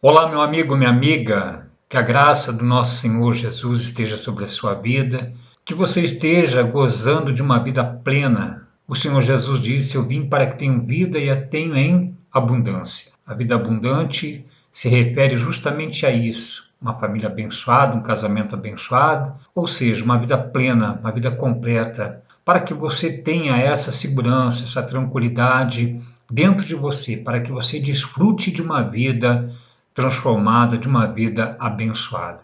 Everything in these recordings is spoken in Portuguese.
Olá, meu amigo, minha amiga, que a graça do nosso Senhor Jesus esteja sobre a sua vida, que você esteja gozando de uma vida plena. O Senhor Jesus disse: Eu vim para que tenham vida e a tenham em abundância. A vida abundante se refere justamente a isso: uma família abençoada, um casamento abençoado, ou seja, uma vida plena, uma vida completa, para que você tenha essa segurança, essa tranquilidade dentro de você, para que você desfrute de uma vida transformada, de uma vida abençoada.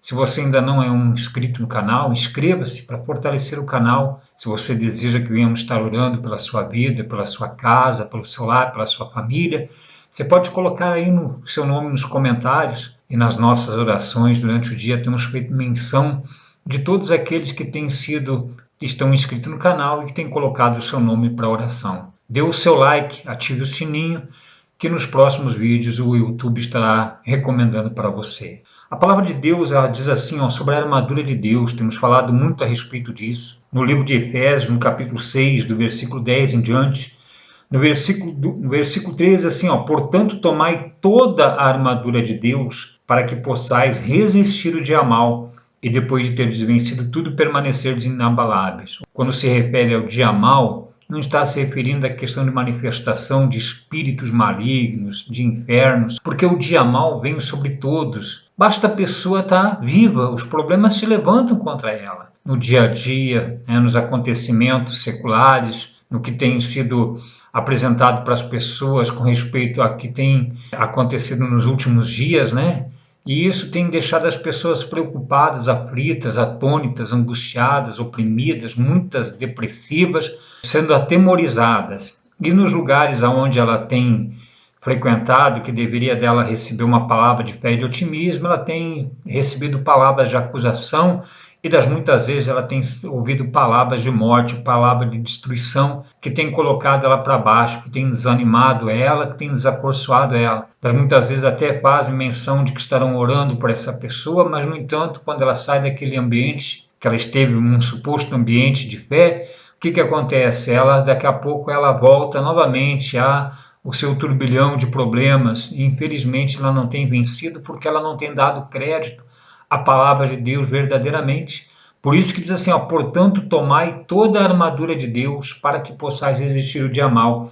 Se você ainda não é um inscrito no canal, inscreva-se para fortalecer o canal. Se você deseja que venhamos estar orando pela sua vida, pela sua casa, pelo seu lar, pela sua família, você pode colocar aí o seu nome nos comentários, e nas nossas orações durante o dia temos feito menção de todos aqueles que estão inscritos no canal e que têm colocado o seu nome para oração. Dê o seu like, ative o sininho, que nos próximos vídeos o YouTube estará recomendando para você. A palavra de Deus, ela diz assim, sobre a armadura de Deus, temos falado muito a respeito disso. No livro de Efésios, no capítulo 6, do versículo 10 em diante, no versículo 13, assim, portanto, tomai toda a armadura de Deus, para que possais resistir o dia mal, e depois de teres vencido tudo, permanecerdes inabaláveis. Quando se refere ao dia mal, não está se referindo à questão de manifestação de espíritos malignos, de infernos, porque o dia mal vem sobre todos. Basta a pessoa estar viva, os problemas se levantam contra ela. No dia a dia, nos acontecimentos seculares, no que tem sido apresentado para as pessoas com respeito a que tem acontecido nos últimos dias, E isso tem deixado as pessoas preocupadas, aflitas, atônitas, angustiadas, oprimidas, muitas depressivas, sendo atemorizadas. E nos lugares onde ela tem frequentado, que deveria dela receber uma palavra de fé e de otimismo, ela tem recebido palavras de acusação e das muitas vezes ela tem ouvido palavras de morte, palavras de destruição, que tem colocado ela para baixo, que tem desanimado ela, que tem desacorçoado ela. Das muitas vezes até fazem menção de que estarão orando por essa pessoa, mas no entanto, quando ela sai daquele ambiente, que ela esteve num suposto ambiente de fé, o que acontece? Daqui a pouco ela volta novamente o seu turbilhão de problemas, e infelizmente ela não tem vencido porque ela não tem dado crédito à palavra de Deus verdadeiramente. Por isso que diz assim, portanto, tomai toda a armadura de Deus para que possais resistir o dia mal.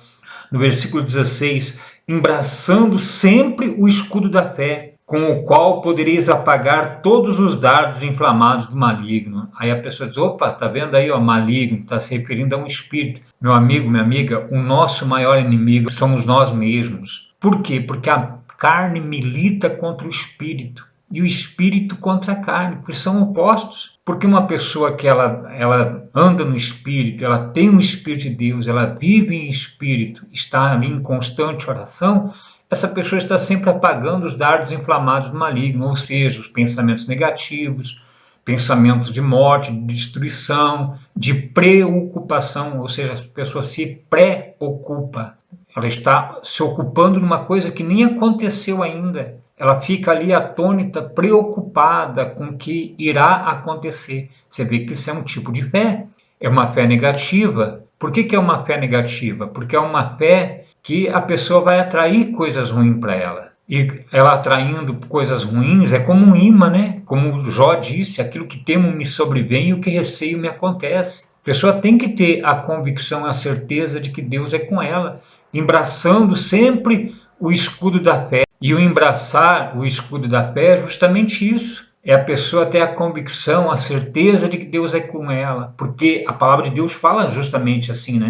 No versículo 16, embraçando sempre o escudo da fé, com o qual podereis apagar todos os dardos inflamados do maligno. Aí a pessoa diz, opa, tá vendo aí, maligno, está se referindo a um espírito. Meu amigo, minha amiga, o nosso maior inimigo somos nós mesmos. Por quê? Porque a carne milita contra o espírito e o espírito contra a carne, porque são opostos. Porque uma pessoa que ela anda no espírito, ela tem um espírito de Deus, ela vive em espírito, está ali em constante oração, essa pessoa está sempre apagando os dardos inflamados do maligno, ou seja, os pensamentos negativos, pensamentos de morte, de destruição, de preocupação, ou seja, a pessoa se preocupa. Ela está se ocupando numa coisa que nem aconteceu ainda. Ela fica ali atônita, preocupada com o que irá acontecer. Você vê que isso é um tipo de fé. É uma fé negativa. Por que é uma fé negativa? Porque é uma fé que a pessoa vai atrair coisas ruins para ela. E ela atraindo coisas ruins é como um imã, Como Jó disse, aquilo que temo me sobrevém e o que receio me acontece. A pessoa tem que ter a convicção, a certeza de que Deus é com ela, embraçando sempre o escudo da fé. E o embraçar o escudo da fé é justamente isso. É a pessoa ter a convicção, a certeza de que Deus é com ela. Porque a palavra de Deus fala justamente assim,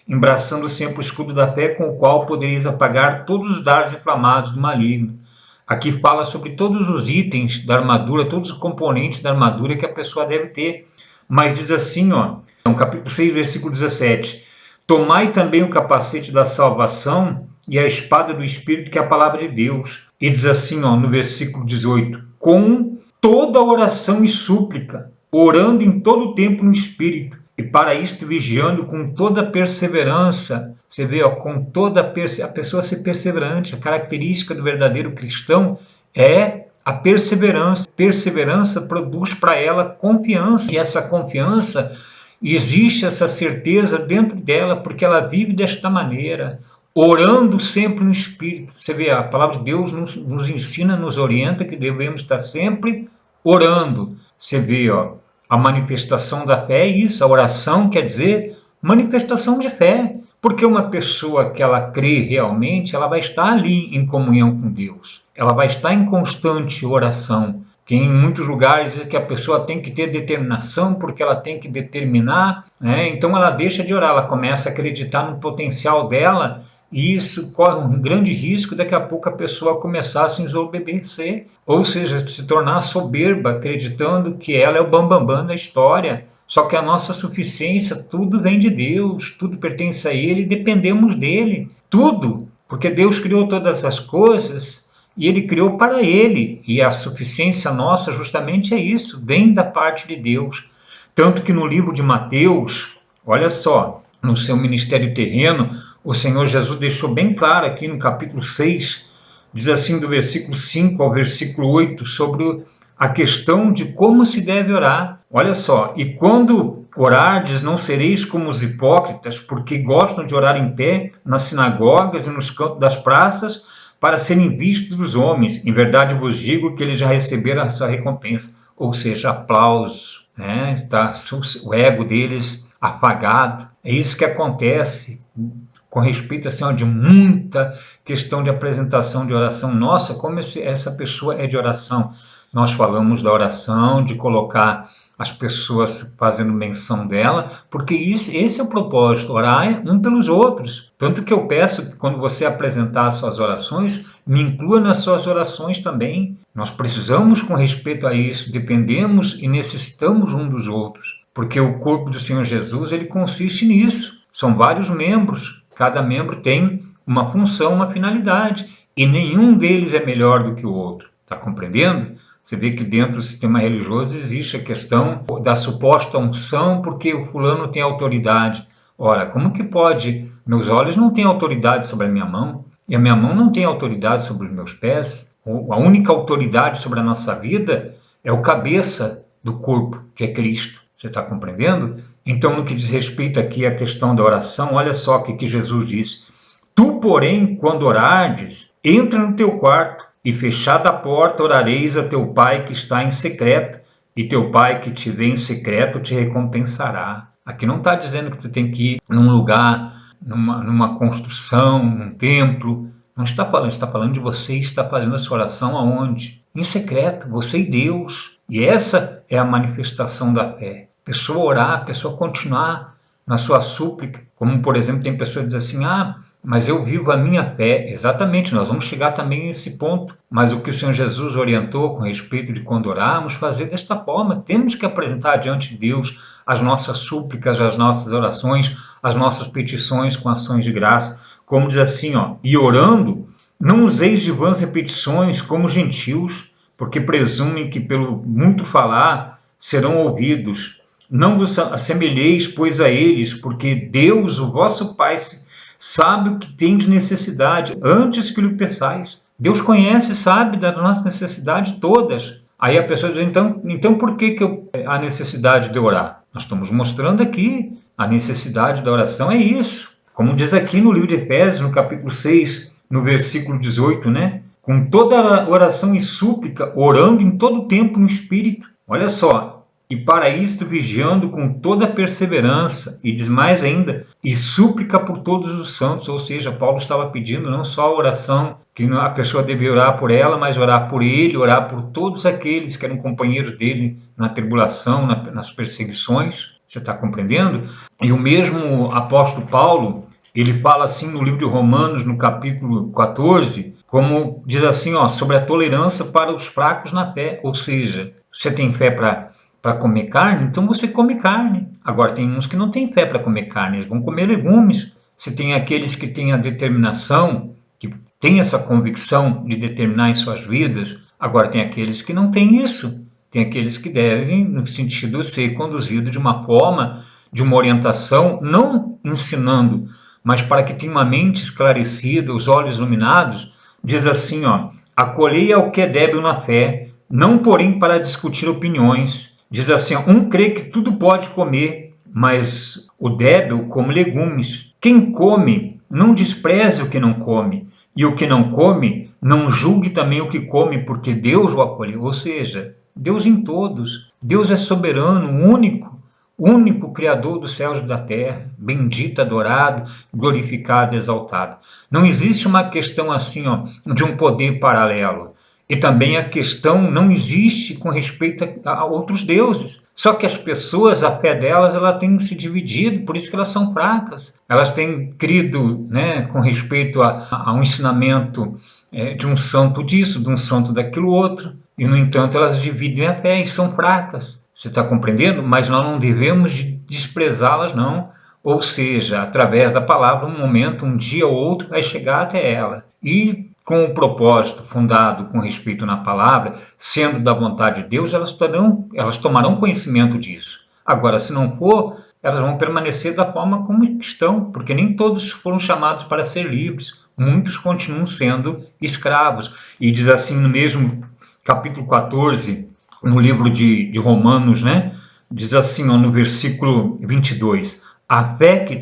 Embraçando sempre o escudo da fé com o qual podereis apagar todos os dardos inflamados do maligno. Aqui fala sobre todos os itens da armadura, todos os componentes da armadura que a pessoa deve ter. Mas diz assim, no capítulo 6, versículo 17. Tomai também o capacete da salvação e a espada do Espírito, que é a palavra de Deus. E diz assim, no versículo 18, com toda oração e súplica, orando em todo o tempo no Espírito, e para isto vigiando com toda perseverança. Você vê, com toda a pessoa ser perseverante. A característica do verdadeiro cristão é a perseverança. Perseverança produz para ela confiança, e essa confiança, existe essa certeza dentro dela, porque ela vive desta maneira. orando sempre no Espírito. Você vê, a palavra de Deus nos ensina, nos orienta que devemos estar sempre orando. Você vê, a manifestação da fé é isso, a oração quer dizer manifestação de fé, porque uma pessoa que ela crê realmente, ela vai estar ali em comunhão com Deus, ela vai estar em constante oração, que em muitos lugares diz que a pessoa tem que ter determinação porque ela tem que determinar, né? Então ela deixa de orar, ela começa a acreditar no potencial dela e isso corre um grande risco daqui a pouco a pessoa começar a se ensoberbecer, ou seja, se tornar soberba, acreditando que ela é o bambambam da história. Só que a nossa suficiência, tudo vem de Deus, tudo pertence a Ele e dependemos dele, tudo, porque Deus criou todas as coisas e Ele criou para Ele, e a suficiência nossa justamente é isso, vem da parte de Deus. Tanto que no livro de Mateus, olha só, no seu ministério terreno, o Senhor Jesus deixou bem claro aqui no capítulo 6, diz assim do versículo 5 ao versículo 8, sobre a questão de como se deve orar. Olha só, e quando orardes, não sereis como os hipócritas, porque gostam de orar em pé nas sinagogas e nos cantos das praças, para serem vistos dos homens. Em verdade vos digo que eles já receberam a sua recompensa, ou seja, aplausos, né? Está o ego deles afagado. É isso que acontece com respeito assim, de muita questão de apresentação de oração. Nossa, como essa pessoa é de oração. Nós falamos da oração, de colocar as pessoas fazendo menção dela, porque esse é o propósito, orar um pelos outros. Tanto que eu peço que quando você apresentar as suas orações, me inclua nas suas orações também. Nós precisamos, com respeito a isso, dependemos e necessitamos um dos outros, porque o corpo do Senhor Jesus ele consiste nisso. São vários membros, cada membro tem uma função, uma finalidade, e nenhum deles é melhor do que o outro. Está compreendendo? Você vê que dentro do sistema religioso existe a questão da suposta unção porque o fulano tem autoridade. Ora, como que pode? Meus olhos não têm autoridade sobre a minha mão e a minha mão não tem autoridade sobre os meus pés. A única autoridade sobre a nossa vida é o cabeça do corpo, que é Cristo. Você está compreendendo? Então, no que diz respeito aqui à questão da oração, olha só o que Jesus disse. Tu, porém, quando orardes, entra no teu quarto, e fechada a porta orareis a teu pai que está em secreto, e teu pai que te vê em secreto te recompensará. Aqui não está dizendo que tu tem que ir num lugar, numa construção, num templo. Não está falando de você estar fazendo a sua oração aonde? Em secreto, você e Deus. E essa é a manifestação da fé. A pessoa orar, a pessoa continuar na sua súplica. Como, por exemplo, tem pessoas que dizem assim, mas eu vivo a minha fé. Exatamente, nós vamos chegar também a esse ponto. Mas o que o Senhor Jesus orientou com respeito de quando orarmos, fazer desta forma. Temos que apresentar diante de Deus as nossas súplicas, as nossas orações, as nossas petições com ações de graça. Como diz assim, e orando, não useis de vãs repetições como gentios, porque presumem que pelo muito falar serão ouvidos. Não vos assemelheis, pois, a eles, porque Deus, o vosso Pai, sabe o que tem de necessidade antes que lhe peçais. Deus conhece e sabe das nossas necessidades todas. Aí a pessoa diz, então por que há necessidade de orar? Nós estamos mostrando aqui, a necessidade da oração é isso. Como diz aqui no livro de Efésios, no capítulo 6, no versículo 18, né? Com toda oração e súplica, orando em todo tempo no Espírito. Olha só, e para isto vigiando com toda perseverança, e diz mais ainda, e súplica por todos os santos, ou seja, Paulo estava pedindo não só a oração, que a pessoa devia orar por ela, mas orar por ele, orar por todos aqueles que eram companheiros dele na tribulação, nas perseguições, você está compreendendo? E o mesmo apóstolo Paulo, ele fala assim no livro de Romanos, no capítulo 14, como diz assim, sobre a tolerância para os fracos na fé, ou seja, você tem fé para comer carne, então você come carne. Agora tem uns que não têm fé para comer carne, eles vão comer legumes. Se tem aqueles que têm a determinação, que têm essa convicção de determinar em suas vidas, agora tem aqueles que não têm isso. Tem aqueles que devem, no sentido de ser conduzido de uma forma, de uma orientação, não ensinando, mas para que tenha uma mente esclarecida, os olhos iluminados, diz assim, acolhei ao que é débil na fé, não porém para discutir opiniões. Diz assim, um crê que tudo pode comer, mas o débil come legumes. Quem come não despreze o que não come, e o que não come, não julgue também o que come, porque Deus o acolheu. Ou seja, Deus em todos. Deus é soberano, único Criador dos céus e da terra, bendito, adorado, glorificado, exaltado. Não existe uma questão assim, de um poder paralelo. E também a questão não existe com respeito a outros deuses. Só que as pessoas, a fé delas, ela tem se dividido, por isso que elas são fracas. Elas têm crido, né, com respeito a um ensinamento de um santo disso, de um santo daquilo outro. E, no entanto, elas dividem a fé e são fracas. Você está compreendendo? Mas nós não devemos desprezá-las, não. Ou seja, através da palavra, um momento, um dia ou outro, vai chegar até ela. E com o propósito fundado com respeito na palavra, sendo da vontade de Deus, elas tomarão conhecimento disso. Agora, se não for, elas vão permanecer da forma como estão, porque nem todos foram chamados para ser livres. Muitos continuam sendo escravos. E diz assim no mesmo capítulo 14, no livro de Romanos, né? Diz assim, no versículo 22, a fé que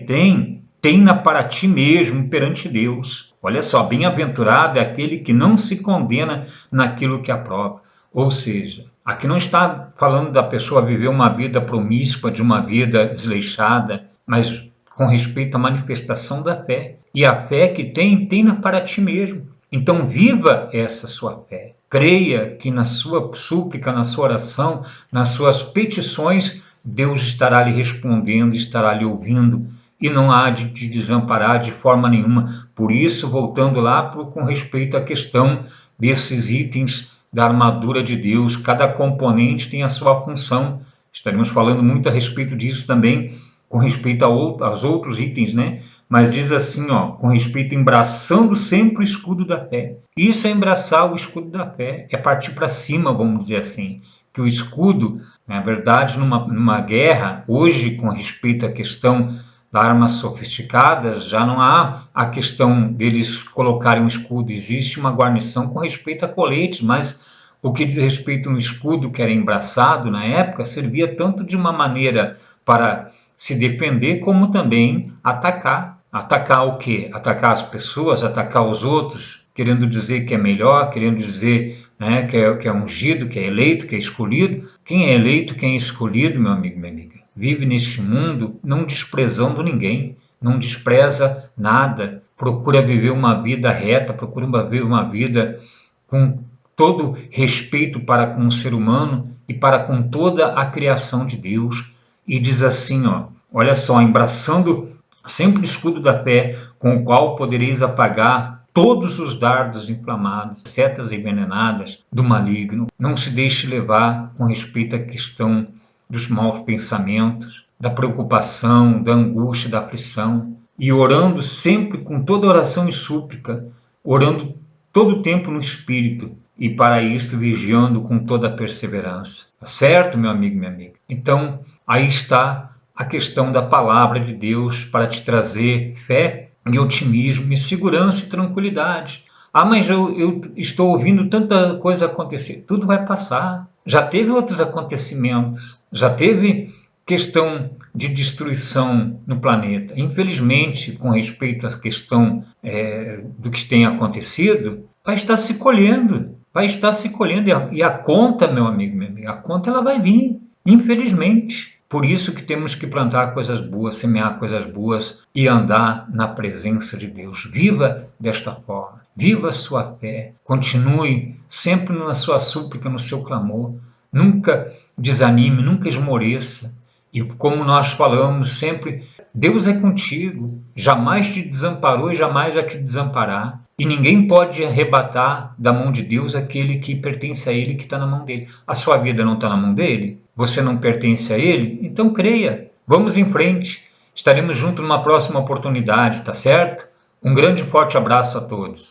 tem-na para ti mesmo perante Deus. Olha só, bem-aventurado é aquele que não se condena naquilo que aprova. Ou seja, aqui não está falando da pessoa viver uma vida promíscua, de uma vida desleixada, mas com respeito à manifestação da fé. E a fé que tem-na para ti mesmo. Então viva essa sua fé. Creia que na sua súplica, na sua oração, nas suas petições, Deus estará lhe respondendo, estará lhe ouvindo, e não há de te desamparar de forma nenhuma. Por isso, voltando lá com respeito à questão desses itens da armadura de Deus, cada componente tem a sua função. Estaremos falando muito a respeito disso também, com respeito aos outros itens, né? Mas diz assim, com respeito, embraçando sempre o escudo da fé. Isso é embraçar o escudo da fé, é partir para cima, vamos dizer assim. Que o escudo, na verdade, numa guerra, hoje, com respeito à questão das armas sofisticadas, já não há a questão deles colocarem um escudo, existe uma guarnição com respeito a coletes, mas o que diz respeito no escudo que era embraçado na época, servia tanto de uma maneira para se defender, como também atacar. Atacar o quê? Atacar as pessoas, atacar os outros, querendo dizer que é melhor, querendo dizer, né, que é ungido, que é eleito, que é escolhido. Quem é eleito, quem é escolhido, meu amigo, minha amiga, vive neste mundo não desprezando ninguém, não despreza nada, procura viver uma vida reta, procura viver uma vida com todo respeito para com o ser humano e para com toda a criação de Deus. E diz assim, olha só, embraçando sempre o escudo da fé, com o qual podereis apagar todos os dardos inflamados, setas envenenadas do maligno. Não se deixe levar com respeito à questão dos maus pensamentos, da preocupação, da angústia, da aflição, e orando sempre com toda oração e súplica, orando todo o tempo no Espírito, e para isso vigiando com toda a perseverança. Tá certo, meu amigo, minha amiga? Então, aí está a questão da palavra de Deus para te trazer fé e otimismo e segurança e tranquilidade. Ah, mas eu estou ouvindo tanta coisa acontecer. Tudo vai passar. Já teve outros acontecimentos. Já teve questão de destruição no planeta. Infelizmente, com respeito à questão do que tem acontecido, vai estar se colhendo. Vai estar se colhendo. E a conta, meu amigo, minha amiga, a conta ela vai vir. Infelizmente. Por isso que temos que plantar coisas boas, semear coisas boas e andar na presença de Deus. Viva desta forma. Viva a sua fé. Continue sempre na sua súplica, no seu clamor. Nunca desanime, nunca esmoreça. E como nós falamos sempre, Deus é contigo. Jamais te desamparou e jamais vai te desamparar. E ninguém pode arrebatar da mão de Deus aquele que pertence a Ele, que está na mão dele. A sua vida não está na mão dele? Você não pertence a Ele? Então creia. Vamos em frente. Estaremos juntos numa próxima oportunidade, tá certo? Um grande e forte abraço a todos.